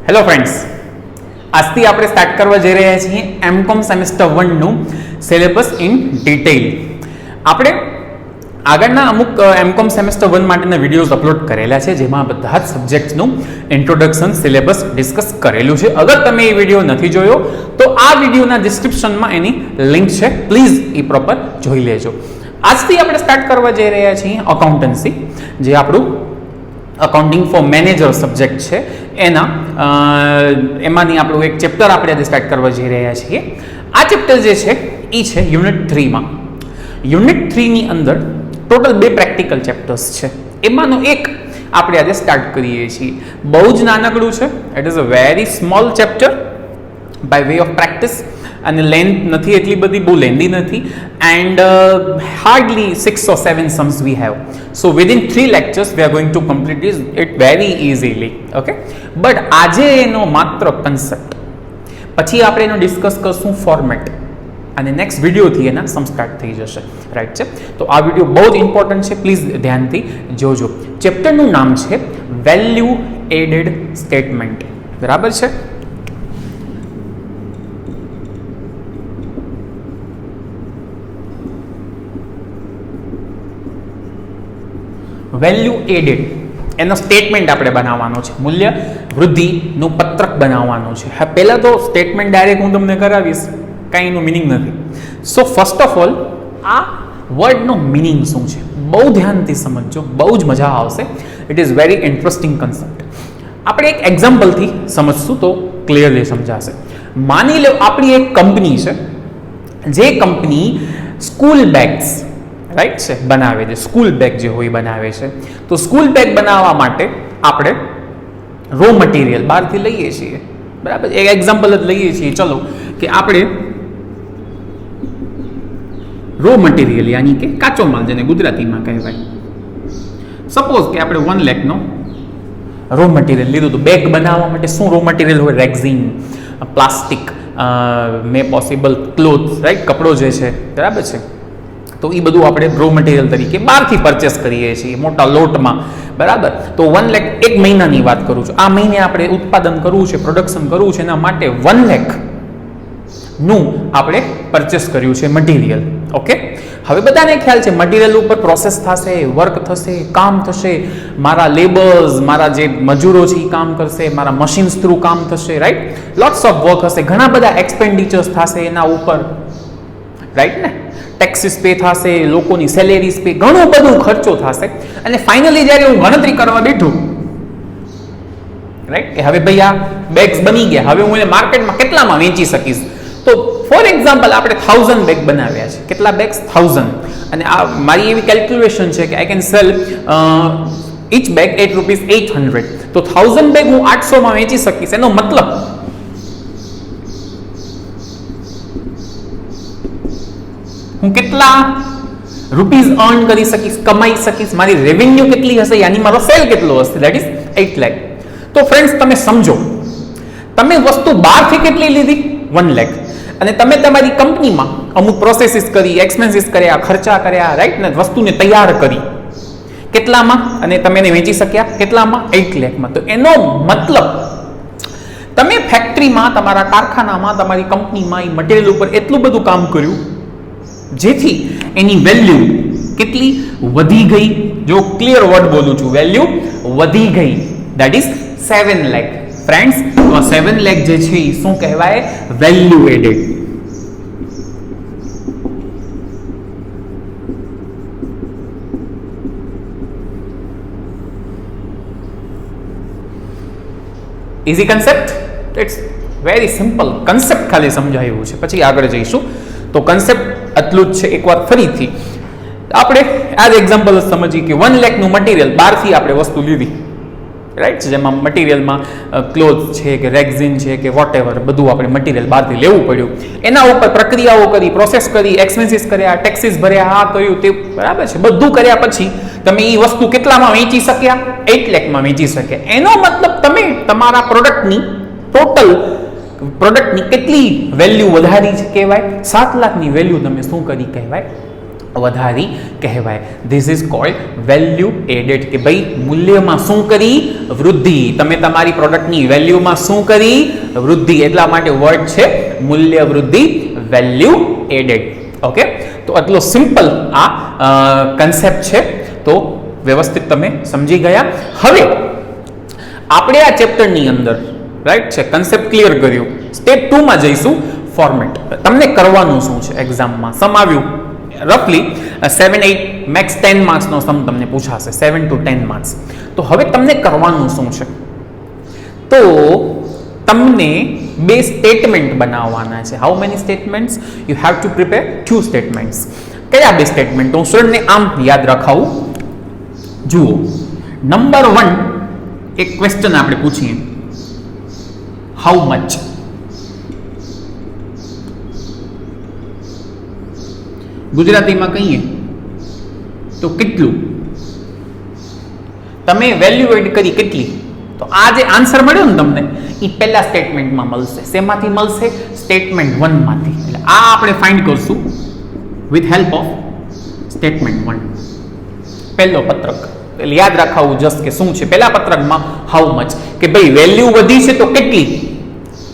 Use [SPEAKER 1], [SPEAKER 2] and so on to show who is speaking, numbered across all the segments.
[SPEAKER 1] Hello friends, આજથી આપણે start કરવા જઈ રહ્યા છીએ એમકોમ સેમેસ્ટર 1 નું સિલેબસ ઇન ડિટેલ. આપણે આગળના અમુક એમકોમ સેમેસ્ટર 1 માટેના વિડીયોઝ અપલોડ કરેલા છે, જેમાં બધા જ સબ્જેક્ટ્સનું ઇન્ટ્રોડક્શન સિલેબસ ડિસ્કસ કરેલું છે. અગર તમે એ વિડીયો નથી જોયો તો આ વિડીયોના ડિસ્ક્રિપ્શનમાં એની લિંક છે, પ્લીઝ એ પ્રોપર જોઈ લેજો. આજથી આપણે સ્ટાર્ટ કરવા જઈ રહ્યા છીએ અકાઉન્ટન્સી, જે આપણું અકાઉન્ટિંગ ફોર મેનેજર સબ્જેક્ટ છે. એમાંની આપણું એક ચેપ્ટર આપણે આજે સ્ટાર્ટ કરવા જઈ રહ્યા છીએ. આ ચેપ્ટર જે છે એ છે યુનિટ 3માં. યુનિટ 3ની અંદર ટોટલ 2 પ્રેક્ટિકલ ચેપ્ટર્સ છે, એમાંનું એક આપણે આજે સ્ટાર્ટ કરીએ છીએ. બહુ જ નાનકડું છે, it is a very small chapter by way of practice, અને લેન્થ નથી એટલી બધી, બહુ લેન્ધી નથી, and hardly 6 or 7 sums we have. So within 3 lectures we are going to complete it very easily. Okay, but આજે એનો માત્ર concept, પછી આપણે એનો ડિસ્કસ કરશું ફોર્મેટ, અને નેક્સ્ટ વિડીયોથી એના સમ સ્ટાર્ટ થઈ જશે. રાઈટ છે? તો આ વિડીયો બહુ જ ઇમ્પોર્ટન્ટ છે, પ્લીઝ ધ્યાનથી જોજો. ચેપ્ટરનું નામ છે વેલ્યુ એડેડ સ્ટેટમેન્ટ. બરાબર છે? વેલ્યુ એડેડ એનો સ્ટેટમેન્ટ આપણે બનાવવાનો છે, મૂલ્ય વૃદ્ધિનું પત્રક બનાવવાનું છે. હા, પહેલાં તો સ્ટેટમેન્ટ ડાયરેક્ટ હું તમને કરાવીશ, કાંઈ એનું મિનિંગ નથી. સો ફર્સ્ટ ઓફ ઓલ આ વર્ડનો મિનિંગ શું છે બહુ ધ્યાનથી સમજજો, બહુ જ મજા આવશે. It is very interesting concept. આપણે એક એક્ઝામ્પલથી સમજશું તો ક્લિયરલી સમજાશે. માની લો આપણી એક કંપની છે, જે કંપની સ્કૂલ બેગ્સ રાઈટ છે બનાવે છે, સ્કૂલ બેગ જે હોય બનાવે છે. તો સ્કૂલ બેગ બનાવવા માટે આપણે રો મટીરિયલ બહારથી લઈએ છીએ. બરાબર, એક એક્ઝામ્પલ જ લઈએ છીએ. ચલો કે આપણે રો મટીરિયલ યાની કે કાચો માલ, જેને ગુજરાતીમાં કહેવાય, સપોઝ કે આપણે 1 લાખનો રો મટીરિયલ લીધું. તો બેગ બનાવવા માટે શું રો મટીરિયલ હોય? રેક્ઝિન, પ્લાસ્ટિક, મે પોસિબલ ક્લોથ, રાઈટ, કપડો જે છે. બરાબર છે? તો એ બધું આપણે રો મટીરિયલ તરીકે બહારથી પરચેસ કરીએ છીએ મોટા લોટમાં. બરાબર? તો 1 લાખ, એક મહિનાની વાત કરું છું, આ મહિને આપણે ઉત્પાદન કરવું છે, પ્રોડક્શન કરવું છે, એના માટે 1 લાખનું આપણે પરચેસ કર્યું છે મટીરિયલ. ઓકે, હવે બધાને ખ્યાલ છે મટીરિયલ ઉપર પ્રોસેસ થશે, વર્ક થશે, કામ થશે, મારા લેબર્સ, મારા જે મજૂરો છે એ કામ કરશે, મારા મશીન્સ થ્રુ કામ થશે. રાઈટ? લોટ્સ ઓફ વર્ક હશે, ઘણા બધા એક્સપેન્ડિચર્સ થશે એના ઉપર. રાઈટ ને? ટેક્સીસ પે થશે, લોકોની સેલેરીઝ પે, ઘણું બધું ખર્ચો થશે. અને ફાઇનલી જ્યારે હું ગણતરી કરવા બેઠું, રાઈટ, કે હવે ભાઈ આ બેગ્સ બની ગયા, હવે હું એને માર્કેટમાં કેટલામાં વેચી શકીશ. તો ફોર એક્ઝામ્પલ આપણે 1000 બેગ બનાવ્યા છે. કેટલા બેગ્સ? 1000. અને આ મારી એવી કેલ્ક્યુલેશન છે કે I can sell each bag at ₹800. તો 1000 બેગ હું 800માં વેચી શકીશ. એનો મતલબ હું કેટલા રૂપીઝ અર્ન કરી શકીશ, કમાઈ શકીશ, મારી રેવન્યુ કેટલી હશે, યાની મારો સેલ કેટલો હશે, દેટ ઇઝ 8 લાખ. તો ફ્રેન્ડ્સ તમે સમજો, તમે વસ્તુ બહારથી કેટલી લીધી? 1 લાખ. અને તમે તમારી કંપનીમાં અમુક પ્રોસેસીસ કરી, એક્સપેન્સીસ કર્યા, ખર્ચા કર્યા, રાઈટ ને, વસ્તુને તૈયાર કરી કેટલામાં, અને તમે એને વેચી શક્યા કેટલામાં? 8 લાખમાં. તો એનો મતલબ તમે ફેક્ટરીમાં, તમારા કારખાનામાં, તમારી કંપનીમાં એ મટીરિયલ ઉપર એટલું બધું કામ કર્યું જેથી એની વેલ્યુ કેટલી વધી ગઈ. જો ક્લિયર વર્ડ બોલું છું, વેલ્યુ વધી ગઈ, દેટ ઇઝ 7 લાખ. ફ્રેન્ડ્સ, તો આ 7 લાખ જે છે એ શું કહેવાય? Value added. Easy concept? It's very simple concept, ખાલી સમજાયું છે, પછી આગળ જઈશું. તો કન્સેપ્ટ આટલું જ છે. એકવાર ફરીથી આપણે આ જ એક્ઝામ્પલ સમજીએ કે 1 લાખનું મટીરિયલ બહારથી આપણે વસ્તુ લીધી, રાઈટ, જેમાં મટીરિયલમાં ક્લોથ છે કે રેક્ઝિન છે કે વોટ એવર, બધું આપણે મટીરિયલ બહારથી લેવું પડ્યું. એના ઉપર પ્રક્રિયાઓ કરી, પ્રોસેસ કરી, એક્સપેન્સીસ કર્યા, ટેક્સીસ ભર્યા, આ કર્યું તે. બરાબર છે? બધું કર્યા પછી તમે એ વસ્તુ કેટલામાં વેચી શક્યા? 8 લાખમાં વેચી શક્યા. એનો મતલબ તમે તમારા પ્રોડક્ટની ટોટલ પ્રોડક્ટની કેટલી વેલ્યુ વધારી છે કહેવાય? 7 લાખની વેલ્યુ તમે શું કરી કહેવાય? વધારી કહેવાય. This is called value added, કે ભાઈ મૂલ્યમાં શું કરી? વૃદ્ધિ. તમે તમારી પ્રોડક્ટની વેલ્યુમાં શું કરી? વૃદ્ધિ. એટલા માટે વર્ડ છે મૂલ્ય વૃદ્ધિ, વેલ્યુ એડેડ. ઓકે, તો આટલો સિમ્પલ આ કન્સેપ્ટ છે. તો વ્યવસ્થિત તમે સમજી ગયા. હવે આપણે આ ચેપ્ટરની અંદર રાઈટ છે કન્સેપ્ટ ક્લિયર કર્યું. સ્ટેપ 2 માં જઈશું. ફોર્મેટ. તમને કરવાનું શું છે એક્ઝામમાં? સમ આવ્યું રફલી 7, 8 મેક્સ 10 માર્ક્સનો સમ તમને પૂછાશે, 7 to 10 માર્ક્સ. તો હવે તમને કરવાનું શું છે? તો તમને 2 સ્ટેટમેન્ટ બનાવવાના છે. How many statements? You have to prepare 2 statements. કયા 2 સ્ટેટમેન્ટ? હું સ્ટુડન્ટને આમ યાદ રખાવું. જુઓ, નંબર 1 એક ક્વેશ્ચન આપણે પૂછીએ, હાઉ મચ. ગુજરાતીમાં કહીએ તો કેટલું? તમે વેલ્યુ એડ કરી કેટલી? તો આ જે આન્સર મળ્યો ને તમને, એ પહેલા સ્ટેટમેન્ટમાં મળશે. શેમાંથી મળશે? સ્ટેટમેન્ટ 1 માંથી. એટલે આ આપણે ફાઇન્ડ કરશું વિથ હેલ્પ ઓફ સ્ટેટમેન્ટ 1. પહેલો પત્રક. એટલે યાદ રાખવું જસ્ટ કે શું છે પહેલા પત્રકમાં હાઉ મચ, કે ભાઈ વેલ્યુ વધી છે તો કેટલી?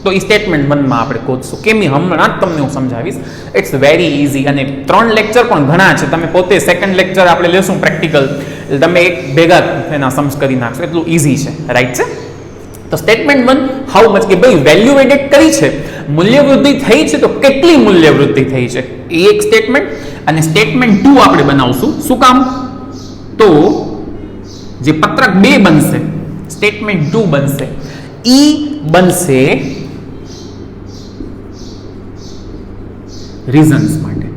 [SPEAKER 1] તો એ સ્ટેટમેન્ટ 1 માં આપણે ગોતશું. કેમ? હમણાં જ તમને હું સમજાવીશ. It's very easy. અને 3 લેક્ચર પણ ઘણા છે. તમે પોતે સેકન્ડ લેક્ચર આપણે લેશું પ્રેક્ટિકલ, તમે એક ભેગા એના સમ્સ કરી નાખશો. એટલું ઇઝી છે. રાઈટ છે? તો સ્ટેટમેન્ટ 1 હાઉ મચ, કે ભાઈ વેલ્યુ એડેડ કરી છે, મૂલ્ય વૃદ્ધિ થઈ છે, તો કેટલી મૂલ્ય વૃદ્ધિ થઈ છે, એ એક સ્ટેટમેન્ટ. અને સ્ટેટમેન્ટ 2 આપણે બનાવશું. શું કામ? તો જે પત્રક 2 બનશે, સ્ટેટમેન્ટ 2 બનશે, ઈ બનશે રીઝન્સ માટે,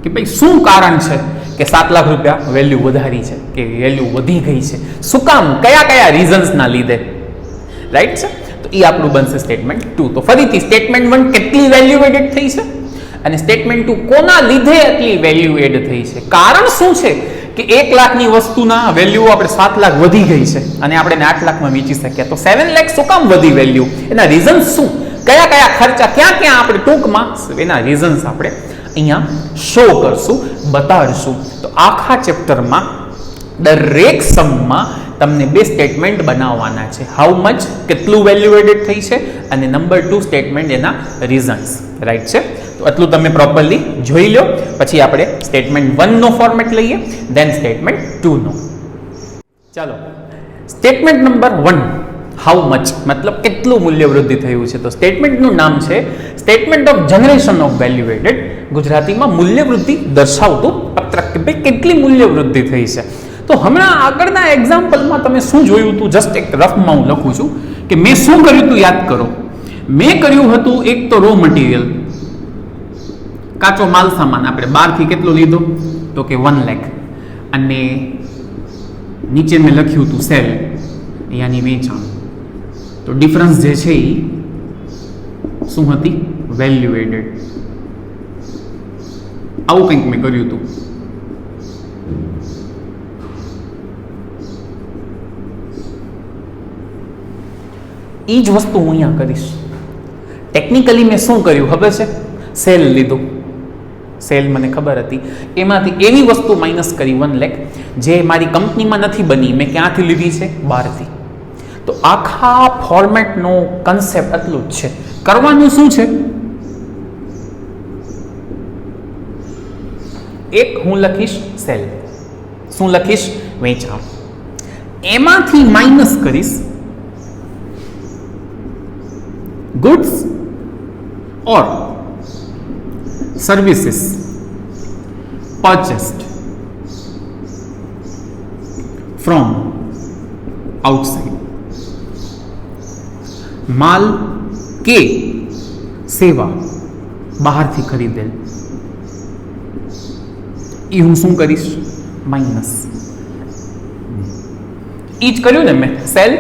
[SPEAKER 1] કે ભાઈ શું કારણ છે કે 7 લાખ રૂપિયા વેલ્યુ વધારી છે, કે વેલ્યુ વધી ગઈ છે, શું કામ, કયા કયા રીઝન્સના લીધે. રાઈટ છે? તો એ આપણું બનશે સ્ટેટમેન્ટ 2. તો ફરીથી સ્ટેટમેન્ટ 1 કેટલી વેલ્યુ એડેડ થઈ છે, અને સ્ટેટમેન્ટ 2 કોના લીધે એટલી વેલ્યુ એડ થઈ છે, કારણ શું છે કે 1 લાખની વસ્તુના વેલ્યુ આપણે 7 લાખ વધી ગઈ છે અને આપણે 8 લાખમાં વેચી શક્યા. તો 7 લાખ શું કામ વધી વેલ્યુ, એના રીઝન્સ શું, કયા કયા ખર્ચા ક્યાં ક્યાં આપણે ટૂંકમાં એના રીઝન્સ આપણે અહીંયા શો કરશું, બતાડશું. તો આખા ચેપ્ટરમાં દરેક સમમાં તમને 2 સ્ટેટમેન્ટ બનાવવાના છે. હાઉ મચ, કેટલું વેલ્યુ એડેડ થઈ છે, અને નંબર 2 સ્ટેટમેન્ટ એના રીઝન્સ. રાઈટ છે? તો આટલું તમે પ્રોપરલી જોઈ લો. પછી આપણે સ્ટેટમેન્ટ 1 નો ફોર્મેટ લઈએ, દેન સ્ટેટમેન્ટ 2 નો. ચાલો, સ્ટેટમેન્ટ નંબર 1 હાઉ મચ મતલબ કેટલું મૂલ્ય વૃદ્ધિ થયું છે. તો સ્ટેટમેન્ટનું નામ છે statement of generation of value added. ગુજરાતીમાં મૂલ્ય વૃદ્ધિ દર્શાવતું પત્રક, કે ભાઈ કેટલી મૂલ્ય વૃદ્ધિ થઈ છે. તો હમણાં આગળના એક્ઝામ્પલમાં તમે શું જોયું હતું, જસ્ટ એક રફમાં હું લખું છું કે મેં શું કર્યું હતું, યાદ કરો. મેં કર્યું હતું એક તો રો મટીરિયલ, કાચો માલ સામાન આપણે બહારથી કેટલો લીધો, તો કે 1 લાખ, અને નીચે મેં લખ્યું હતું સેલ, યાની વેચાણ. તો ડિફરન્સ જે છે એ શું હતી, વેલ્યુ એડેડ. આવું કંઈક મેં કર્યું હતું. એ જ વસ્તુ હું અહીંયા કરીશ. ટેકનિકલી મેં શું કર્યું ખબર છે, સેલ લીધું. સેલ મને ખબર હતી, એમાંથી એવી વસ્તુ માઇનસ કરી 1 લાખ જે મારી કંપનીમાં નથી બની, મેં ક્યાંથી લીધી છે, બહારથી. તો આખા ફોર્મેટનો કન્સેપ્ટ એટલું જ છે. કરવાનું શું છે, એક હું લખીશ સેલ, શું લખીશ, વેચાણ, એમાંથી માઇનસ કરીશ goods or services purchased from outside. માલ કે સેવા બહારથી ખરીદેલ, એ હું શું કરીશ, માઇનસ. એ જ કર્યું ને મેં, સેલ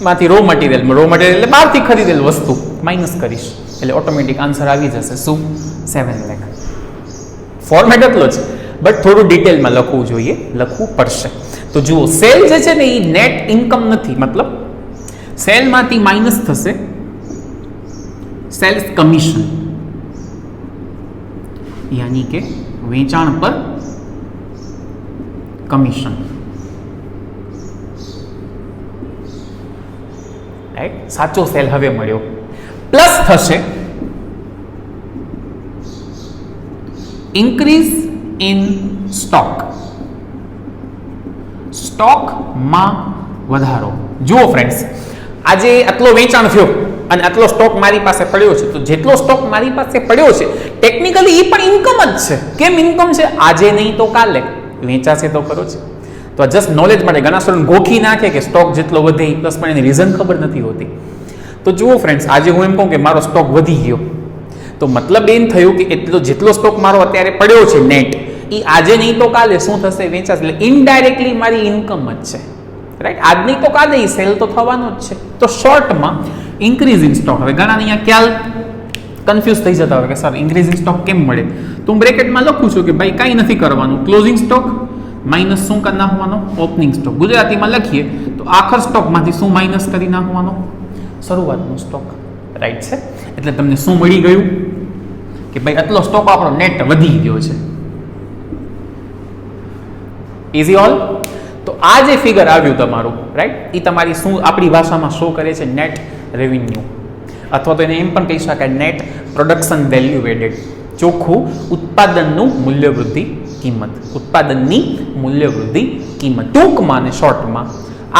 [SPEAKER 1] માંથી રો મટીરિયલ એટલે બહારથી ખરીદેલ વસ્તુ માઇનસ કરીશ, એટલે ઓટોમેટિક આન્સર આવી જશે શું, 7 લાખ. ફોર્મેટ એટલો જ, બટ થોડું ડિટેલમાં લખવું જોઈએ, લખવું પડશે. તો જુઓ, સેલ જે છે ને એ નેટ ઇન્કમ નથી, મતલબ સેલમાંથી માઇનસ થશે સેલ્સ કમિશન. यानी કે વેચાણ પર કમિશન, રાઈટ? સાચો સેલ હવે મળ્યો. પ્લસ થશે ઇન્ક્રીઝ ઇન સ્ટોક, સ્ટોકમાં વધારો. જુઓ ફ્રેન્ડ્સ, આજે આટલો વેચાણ થયો અને આટલો સ્ટોક મારી પાસે પડ્યો છે, તો જેટલો સ્ટોક મારી પાસે પડ્યો છે ટેકનિકલી એ પણ ઇન્કમ જ છે. કેમ ઇન્કમ છે? આજે નહીં તો કાલે વેચાશે તો ખરો છે. તો આ જસ્ટ નોલેજ માટે ઘણા સ્ટુડન્ટ ગોખી નાખે કે સ્ટોક જેટલો વધે એ પ્લસ, પણ એની રીઝન ખબર નથી હોતી. તો જુઓ ફ્રેન્ડ્સ, આજે હું એમ કહું કે મારો સ્ટોક વધી ગયો, તો મતલબ એમ થયું કે જેટલો સ્ટોક મારો અત્યારે પડ્યો છે નેટ, એ આજે નહીં તો કાલે શું થશે? વેચાશે. એટલે ઇનડાયરેક્ટલી મારી ઇન્કમ જ છે, રાઈટ? આજ નહીં તો કાલે એ સેલ તો થવાનો જ છે. તો શોર્ટમાં ઇન્ક્રીઝ ઇન સ્ટોક. હવે ઘણા અહીંયા ખ્યાલ કન્ફ્યુઝ થઈ જતા હોય કે સર ઇન્ક્રીઝ ઇન સ્ટોક કેમ મળે? તો હું બ્રેકેટમાં લખું છું કે ભાઈ કાંઈ નથી કરવાનું, ક્લોઝિંગ સ્ટોક માઇનસ શું કરી નાખવાનો? Opening stock. ગુજરાતીમાં લખીએ તો આખર સ્ટોકમાંથી શું માઇનસ કરી નાખવાનો? શરૂઆતનો સ્ટોક, રાઈટ છે? એટલે તમને શું મળી ગયું? કે ભાઈ આટલો સ્ટોક આપણો નેટ વધી ગયો છે. Easy all. તો આ જે ફિગર આવ્યું તમારું, રાઈટ, એ તમારી શું આપણી ભાષામાં શો કરે છે? નેટ રેવન્યુ, અથવા તો એને એમ પણ કહી શકાય નેટ પ્રોડક્શન વેલ્યુ એડેડ, ચોખ્ખું ઉત્પાદનનું મૂલ્ય વૃદ્ધિ કિંમત, ઉત્પાદનની મૂલ્ય વૃદ્ધિ કિંમત. ટૂંકમાં અને શોર્ટમાં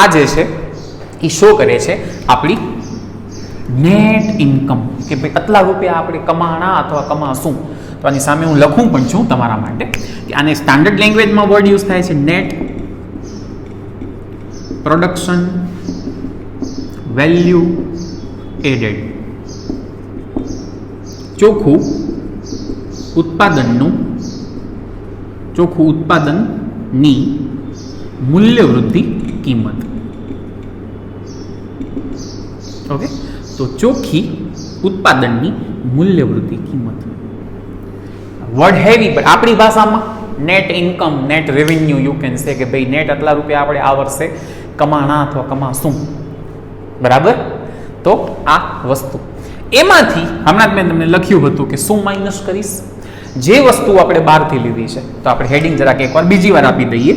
[SPEAKER 1] આ જે છે એ શો કરે છે આપણી નેટ ઇન્કમ, કે ભાઈ આટલા રૂપિયા આપણે કમાણા અથવા કમાશું. તો આની સામે હું લખું પણ છું તમારા માટે કે આને સ્ટાન્ડર્ડ લેંગ્વેજમાં વર્ડ યુઝ થાય છે નેટ પ્રોડક્શન વેલ્યુ એડેડ, ચોખ્ખું ઉત્પાદનની મૂલ્ય વૃદ્ધિ કિંમત. ઓકે, તો ચોખ્ખી ઉત્પાદનની મૂલ્ય વૃદ્ધિ કિંમત. વર્ડ હેવી, બટ આપણી ભાષામાં net income, net revenue you can say કે ભાઈ નેટ આટલા રૂપિયા આપણે આ વર્ષે કમાણા અથવા કમાશું, બરાબર? તો આ વસ્તુ એમાંથી હમણાં જ મેં તમને લખ્યું હતું કે શું માઇનસ કરીશ? જે વસ્તુ આપણે બહારથી લીધી છે, તો આપણે હેડિંગ જરાક એકવાર બીજી વાર આપી દઈએ.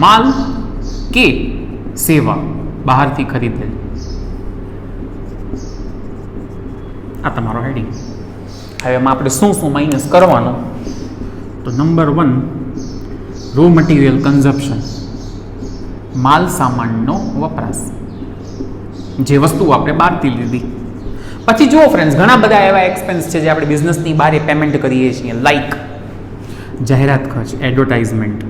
[SPEAKER 1] માલ કે સેવા બહારથી ખરીદેલ, આ તમારો હેડિંગ. હવે એમાં આપણે શું શું માઇનસ કરવાનું? તો નંબર 1 રો મટીરિયલ કન્ઝપ્શન, માલ સામાનનો વપરાશ, જે વસ્તુ આપણે બહારથી લીધી. પછી જુઓ ફ્રેન્ડ્સ, ઘણા બધા એવા એક્સપેન્સ છે જે આપણે બિઝનેસની બહાર પેમેન્ટ કરીએ છીએ, લાઈક જાહેરાત ખર્ચ, એડવર્ટાઇઝમેન્ટ,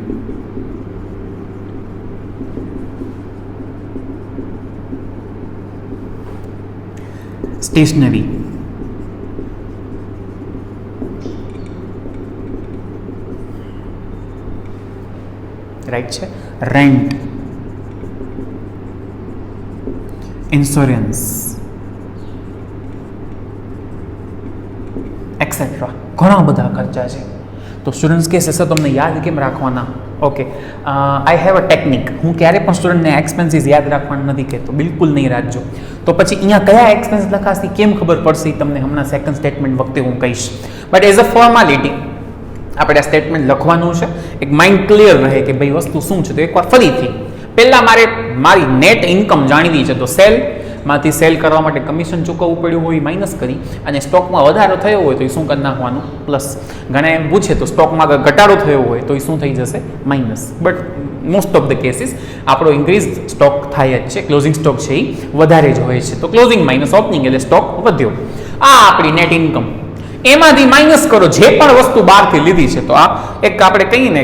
[SPEAKER 1] સ્ટેશનરી, રાઈટ છે, રેન્ટ, ઇન્સ્યોરન્સ, એક્સેટ્રા. ઘણા બધા ખર્ચા છે. તો સ્ટુડન્ટ્સ કહેશે સર તમને યાદ કેમ રાખવાના? Okay, I have a technique. હું ક્યારે પણ સ્ટુડન્ટને એક્સપેન્સીસ યાદ રાખવાનું નથી કહેતો, બિલકુલ નહીં રાખજો. તો પછી અહીંયા કયા એક્સપેન્સ લખાશે કેમ ખબર પડશે? તમને હમણાં સેકન્ડ સ્ટેટમેન્ટ વખતે હું કહીશ. બટ એઝ અ ફોર્માલિટી આપણે આ સ્ટેટમેન્ટ લખવાનું છે, એક માઇન્ડ ક્લિયર રહે કે ભાઈ વસ્તુ શું છે. તો એકવાર ફરીથી પહેલાં મારી નેટ ઇન્કમ જાણવી છે, તો સેલમાંથી સેલ કરવા માટે કમિશન ચૂકવવું પડ્યું હોય માઇનસ કરી, અને સ્ટોકમાં વધારો થયો હોય તો એ શું કરી નાખવાનું? પ્લસ. ઘણા એમ પૂછે તો સ્ટોકમાં અગર ઘટાડો થયો હોય તો એ શું થઈ જશે? Minus. But most of the cases આપણો ઇન્ક્રીઝ સ્ટોક થાય જ છે, ક્લોઝિંગ સ્ટોક છે એ વધારે જ હોય છે. તો ક્લોઝિંગ માઇનસ ઓપનિંગ એટલે સ્ટોક વધ્યો. આ આપણી નેટ ઇન્કમ. એમાંથી માઇનસ કરો જે પણ વસ્તુ બહારથી લીધી છે. તો આ એક આપણે કહીએ ને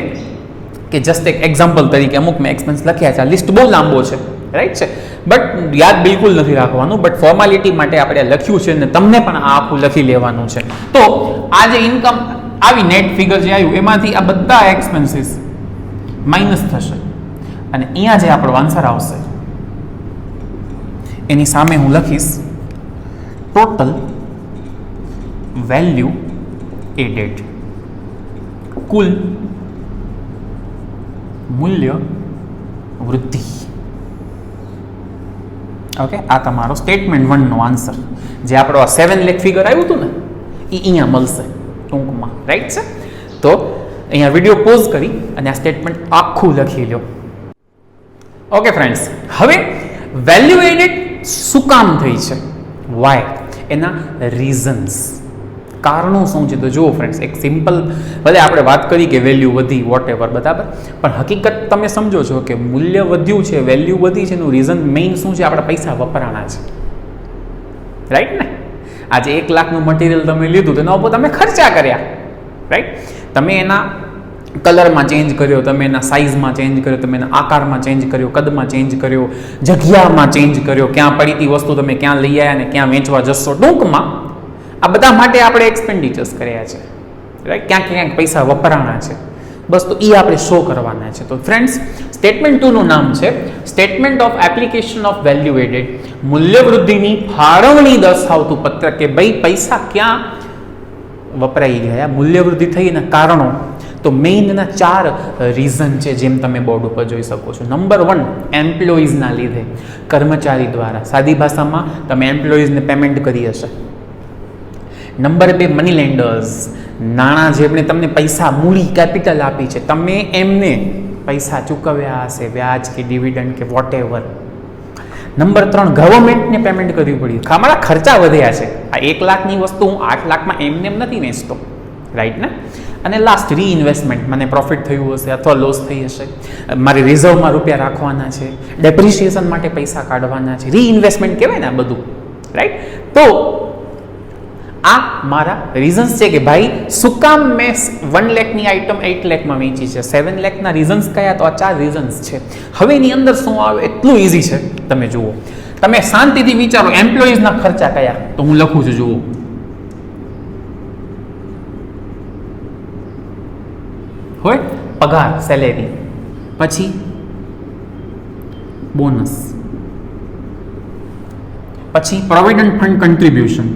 [SPEAKER 1] કે જસ્ટ એક એક્ઝામ્પલ તરીકે અમુક મેં એક્સપેન્સ લખ્યા છે. આ લિસ્ટ બહુ લાંબો છે, રાઈટ છે, બટ યાદ બિલકુલ નથી રાખવાનું. બટ ફોર્માલિટી માટે આપણે લખ્યું છે અને તમને પણ આ આખું લખી લેવાનું છે. તો આ જે ઇન્કમ આવી નેટ ફિગર જે આવ્યું એમાંથી આ બધા એક્સપેન્સીસ માઇનસ થશે, અને અહીંયા જે આપણો આન્સર આવશે એની સામે હું લખીશ ટોટલ વેલ્યુ એડેડ. કુલ મૂલ્ય વૃદ્ધિ. ઓકે, આ તમારો સ્ટેટમેન્ટ 1 નો આન્સર. જે આપણો આ 7 લાખ ફિગર આવ્યું હતું ને એ અહીંયા મળશે ટૂંકમાં, રાઈટ છે. તો અહીંયા વિડીયો પોઝ કરી અને આ સ્ટેટમેન્ટ આખું લખી લો. ઓકે ફ્રેન્ડ્સ, હવે વેલ્યુ એડેડ શું કામ થઈ છે, વાય, એના રીઝન્સ, કારણો શું છે. તો જુઓ ફ્રેન્ડ્સ, એક સિમ્પલ, ભલે આપણે વાત કરી કે વેલ્યુ વધી વોટ એવર, બરાબર, પણ હકીકત તમે સમજો છો કે મૂલ્ય વધ્યું છે, વેલ્યુ વધી છે, એનું રીઝન મેઇન શું છે, આપણા પૈસા વપરાણા છે, રાઈટ ને. આજે 1 લાખનું મટીરિયલ તમે લીધું તો એના ઉપર તમે ખર્ચા કર્યા, રાઈટ. તમે એના કલરમાં ચેન્જ કર્યો, તમે એના સાઇઝમાં ચેન્જ કર્યો, તમે એના આકારમાં ચેન્જ કર્યો, કદમાં ચેન્જ કર્યો, જગ્યામાં ચેન્જ કર્યો, ક્યાં પડીતી વસ્તુ તમે ક્યાં લઈ આવ્યા અને ક્યાં વેચવા જશો. ટૂંકમાં આ બધા માટે આપણે એક્સપેન્ડિચર્સ કર્યા છે, રાઈટ. ક્યાંક ક્યાંક પૈસા વપરાણા છે, બસ. તો એ આપણે શો કરવાના છે. તો ફ્રેન્ડ્સ, સ્ટેટમેન્ટ 2 નું નામ છે statement of application of value added, મૂલ્ય વૃદ્ધિની ફાળવણી દર્શાવતું પત્ર, કે ભાઈ પૈસા ક્યાં વપરાઈ ગયા, મૂલ્ય વૃદ્ધિ થઈ એના કારણો. તો મેઇનના 4 રીઝન છે, જેમ તમે બોર્ડ ઉપર જોઈ શકો છો. નંબર 1, એમ્પ્લોઈઝના લીધે, કર્મચારી દ્વારા. સાદી ભાષામાં તમે એમ્પ્લોઈઝને પેમેન્ટ કરી હશે. નંબર 2, મની લેન્ડર્સ, નાણાં જેમણે તમને પૈસા, મૂડી, કેપિટલ આપી છે, તમે એમને પૈસા ચૂકવ્યા હશે, વ્યાજ કે ડિવિડન્ડ કે વોટ એવર. નંબર 3, ગવર્મેન્ટને પેમેન્ટ કરવી પડી, અમારા ખર્ચા વધ્યા છે. આ 1 લાખની વસ્તુ હું 8 લાખમાં એમને એમ નથી વેચતો, રાઈટ ને. અને લાસ્ટ, રીઇન્વેસ્ટમેન્ટ, મને પ્રોફિટ થયું હશે અથવા લોસ થઈ હશે, મારે રિઝર્વમાં રૂપિયા રાખવાના છે, ડેપ્રિસિએશન માટે પૈસા કાઢવાના છે, રીઇન્વેસ્ટમેન્ટ કહેવાય ને આ બધું, રાઈટ. તો આ મારા રીઝન્સ છે કે ભાઈ શું કામ મેં 1 લાખની આઇટમ 8 લાખમાં વેચી છે. 7 લાખના રીઝન્સ કયા, તો આ 4 રીઝન્સ છે. હવે એની અંદર શું આવે, એટલું ઇઝી છે, તમે જુઓ. તમે શાંતિથી વિચારો, એમ્પ્લોઈઝના ખર્ચા કયા, તો હું લખું છું, જુઓ. હોય પગાર, સેલેરી, પછી બોનસ, પછી પ્રોવિડન્ટ ફંડ કન્ટ્રીબ્યુશન,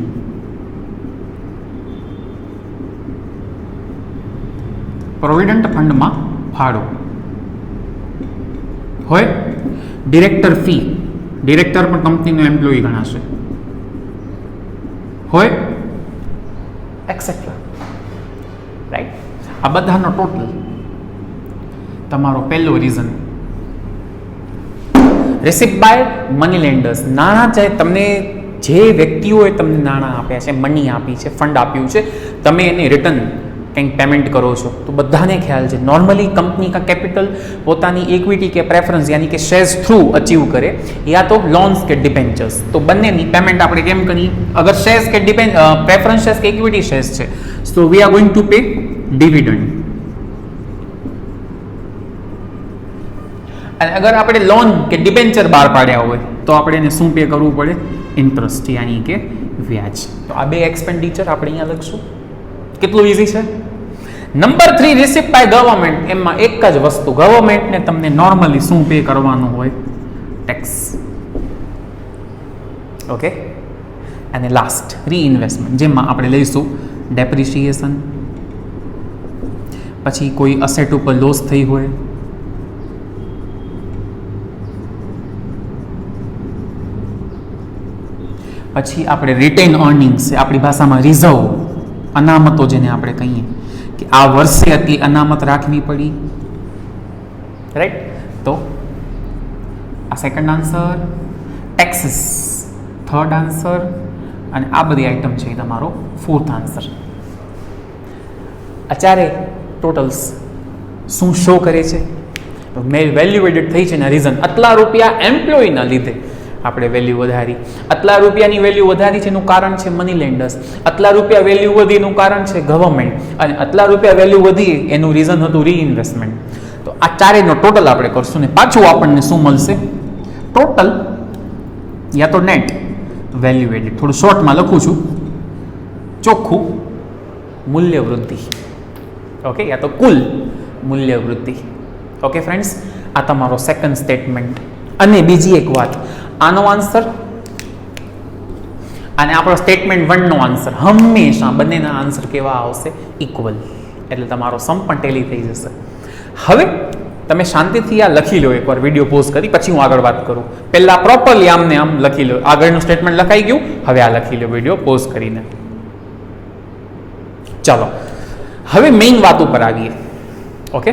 [SPEAKER 1] પ્રોવિડન્ટ ફંડમાં ફાળો હોય, ડિરેક્ટર ફી, ડિરેક્ટર પણ કંપનીનો એમ્પ્લોયી ગણાશે, હોય એક્સેટ્રા, રાઈટ. આ બધાનો ટોટલ તમારો પહેલો reason. Received by money lenders, નાણાં ચાહે તમને જે વ્યક્તિઓએ તમને નાણાં આપ્યા છે, મની આપી છે, ફંડ આપ્યું છે, તમે એને રિટર્ન કંઈક પેમેન્ટ કરો છો. તો બધાને ખ્યાલ છે, નોર્મલી કંપની કા કેપિટલ પોતાની ઇક્વિટી કે પ્રેફરન્સ યાની કે શેર્સ થ્રુ અચીવ કરે, યા તો લોન્સ કે ડિબેન્ચર્સ. તો બંનેની પેમેન્ટ આપણે કેમ કરીએ, અગર શેર્સ કે પ્રેફરન્સ શેર્સ કે ઇક્વિટી શેર્સ છે, so we are going to pay dividend. અને અગર આપણે લોન કે ડિબેન્ચર બહાર પાડ્યા હોય તો આપણે એને શું પે કરવું પડે, ઇન્ટરેસ્ટ યાની કે વ્યાજ. તો આ 2 એક્સપેન્ડિચર આપણે અહીંયા લખશું. કેટલું ઇઝી છે. Number 3, received by government. એમાં એક જ વસ્તુ, ગવર્મેન્ટને તમને નોર્મલી શું પે કરવાનું હોય, ટેક્સ. ઓકે. અને લાસ્ટ, રીઇન્વેસ્ટમેન્ટ, જેમાં આપણે લઈશું ડેપ્રિસિએશન, પછી કોઈ અસેટ ઉપર લોસ થઈ હોય, પછી આપણે રિટેન અર્નિંગ્સ, આપણી ભાષામાં રિઝર્વ, અનામતો જેને આપણે કહીએ કે આ વર્ષે આટલી અનામત રાખવી પડી, રાઈટ. તો આ second answer, taxes third answer, અને આ બધી આઇટમ છે એ તમારો ફોર્થ આન્સર. આ ચારે ટોટલ્સ શું શો કરે છે, વેલ્યુ એડેડ થઈ છે એના રીઝન. આટલા રૂપિયા એમ્પ્લોયીના લીધે આપણે વેલ્યુ વધારી, આટલા રૂપિયાની વેલ્યુ વધારી છે એનું કારણ છે મની લેન્ડર્સ, આટલા રૂપિયા વેલ્યુ વધી એનું કારણ છે ગવર્મેન્ટ, અને આટલા રૂપિયા વેલ્યુ વધી એનું રીઝન હતું રીઇન્વેસ્ટમેન્ટ. તો આ ચારેયનો ટોટલ આપણે કરશું ને પાછું આપણને શું મળશે, ટોટલ યા તો નેટ વેલ્યુ એડેડ. થોડું શોર્ટમાં લખું છું, ચોખ્ખું મૂલ્ય વૃદ્ધિ. ઓકે, યા તો કુલ મૂલ્ય વૃદ્ધિ. ઓકે ફ્રેન્ડ્સ, આ તમારો સેકન્ડ સ્ટેટમેન્ટ. અને બીજી એક વાત, આનો આન્સર અને આપણો સ્ટેટમેન્ટ 1 નો આન્સર હંમેશા બંનેના આન્સર કેવા આવશે, ઇક્વલ. એટલે તમારો સમ પણ ટેલી થઈ જશે. હવે તમે શાંતિથી આ લખી લો એકવાર વિડીયો પોઝ કરી, પછી હું આગળ વાત કરું. પહેલાં પ્રોપરલી આમને આમ લખી લો. આગળનું સ્ટેટમેન્ટ લખાઈ ગયું, હવે આ લખી લો વિડીયો પોઝ કરીને. ચાલો હવે મેઇન વાત ઉપર આવીએ. ઓકે,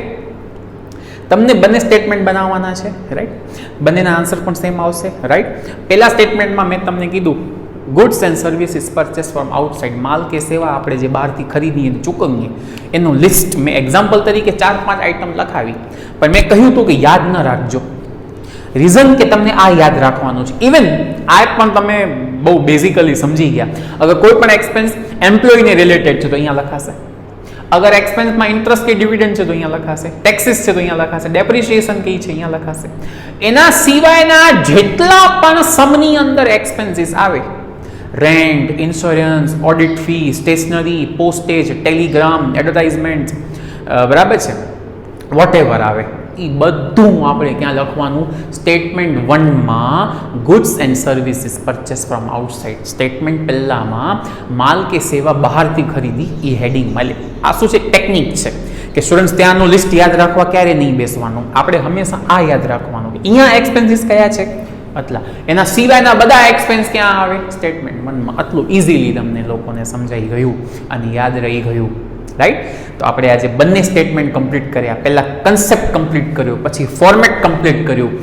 [SPEAKER 1] તમને બંને સ્ટેટમેન્ટ બનાવવાના છે, રાઈટ? બંનેના આન્સર પણ સેમ આવશે, રાઈટ? પહેલા સ્ટેટમેન્ટમાં મેં તમને કીધું goods and services purchase from outside, માલ કે સેવા આપણે જે બહારથી ખરીદીએ ચૂકવીએ એનું લિસ્ટ મેં એક્ઝામ્પલ તરીકે 4-5 આઇટમ લખાવી, પણ મેં કહ્યું હતું કે યાદ ન રાખજો. રીઝન કે તમને આ યાદ રાખવાનું છે. ઇવન આ પણ તમે બહુ બેઝિકલી સમજી ગયા. અગર કોઈ પણ એક્સપેન્સ એમ્પ્લોયને રિલેટેડ છે તો અહીંયા લખાશે. અગર એક્સપેન્સમાં ઇન્ટરેસ્ટ કે ડિવિડન્ડ છે તો અહીંયા લખાશે. ટેક્સીસ છે તો અહીંયા લખાશે. ડેપ્રિસિએશન કઈ છે અહીંયા લખાશે. એના સિવાયના જેટલા પણ સમની અંદર એક્સપેન્સીસ આવે, rent, insurance, audit fee, stationery, postage, telegram, advertisement, બરાબર છે, વોટેવર આવે, એ બધું આપણે ક્યાં લખવાનું? સ્ટેટમેન્ટ 1માં goods and services purchase from outside. Statement પહેલામાં માલ કે સેવા બહારથી ખરીદી એ હેડિંગમાં લે. આ શું છે? ટેકનિક છે કે સ્ટુડન્ટ્સ ત્યાંનું લિસ્ટ યાદ રાખવા ક્યારે નહીં બેસવાનું. આપણે હંમેશા આ યાદ રાખવાનું કે અહીંયા એક્સપેન્સીસ કયા છે આટલા, એના સિવાયના બધા એક્સપેન્સ ક્યાં આવે? સ્ટેટમેન્ટ 1માં. આટલું ઇઝીલી તમને લોકોને સમજાઈ ગયું અને યાદ રહી ગયું, રાઈટ? તો આપણે આજે બંને સ્ટેટમેન્ટ કમ્પ્લીટ કર્યા. પહેલા કન્સેપ્ટ કમ્પ્લીટ કર્યો, પછી ફોર્મેટ કમ્પ્લીટ કર્યું,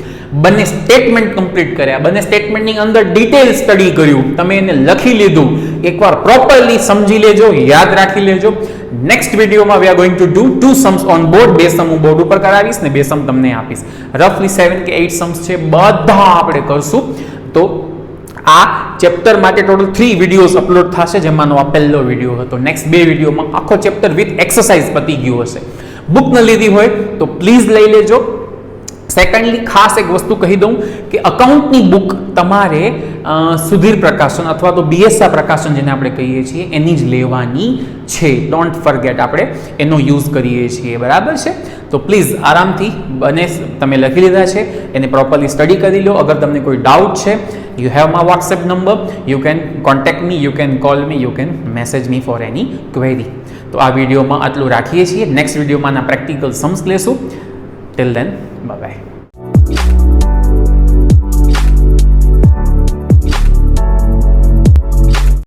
[SPEAKER 1] બંને સ્ટેટમેન્ટ કમ્પ્લીટ કર્યા, બંને સ્ટેટમેન્ટની અંદર ડિટેલ સ્ટડી કર્યું, તમે એને લખી લીધું. એકવાર પ્રોપરલી સમજી લેજો, યાદ રાખી લેજો. નેક્સ્ટ વિડીયોમાં વી are going to do 2 Sam's on board. 2 સમ હું બોર્ડ ઉપર કરાવીશ ને 2 સમ તમને આપીશ. રફલી 7 કે 8 સમ્સ છે, બધા આપણે કરશું. તો આ ચેપ્ટર માટે ટોટલ 3 વિડીયોઝ અપલોડ થશે, જેમાંનો આ પહેલો વિડીયો હતો. નેક્સ્ટ 2 વિડીયોમાં આખો ચેપ્ટર વિથ એક્સરસાઇઝ પતી ગયું હશે. બુક ન લીધી હોય તો પ્લીઝ લઈ લેજો. સેકન્ડલી ખાસ એક વસ્તુ કહી દઉં કે અકાઉન્ટની બુક તમારે સુધીર પ્રકાશન અથવા તો બીએસઆ પ્રકાશન જેને આપણે કહીએ છીએ એની જ લેવાની છે. ડોન્ટ ફરગેટ, આપણે એનો યુઝ કરીએ છીએ, બરાબર છે? તો પ્લીઝ આરામથી બને તમે લખી લીધા છે એને પ્રોપરલી સ્ટડી કરી લો. અગર તમને કોઈ ડાઉટ છે, you have my WhatsApp number, you can contact me, you can call me, you can message me for any query. તો આ વિડીયોમાં આટલું રાખીએ છીએ. નેક્સ્ટ વિડીયોમાં પ્રેક્ટિકલ સમ્સ લેશું. Till then, bye bye.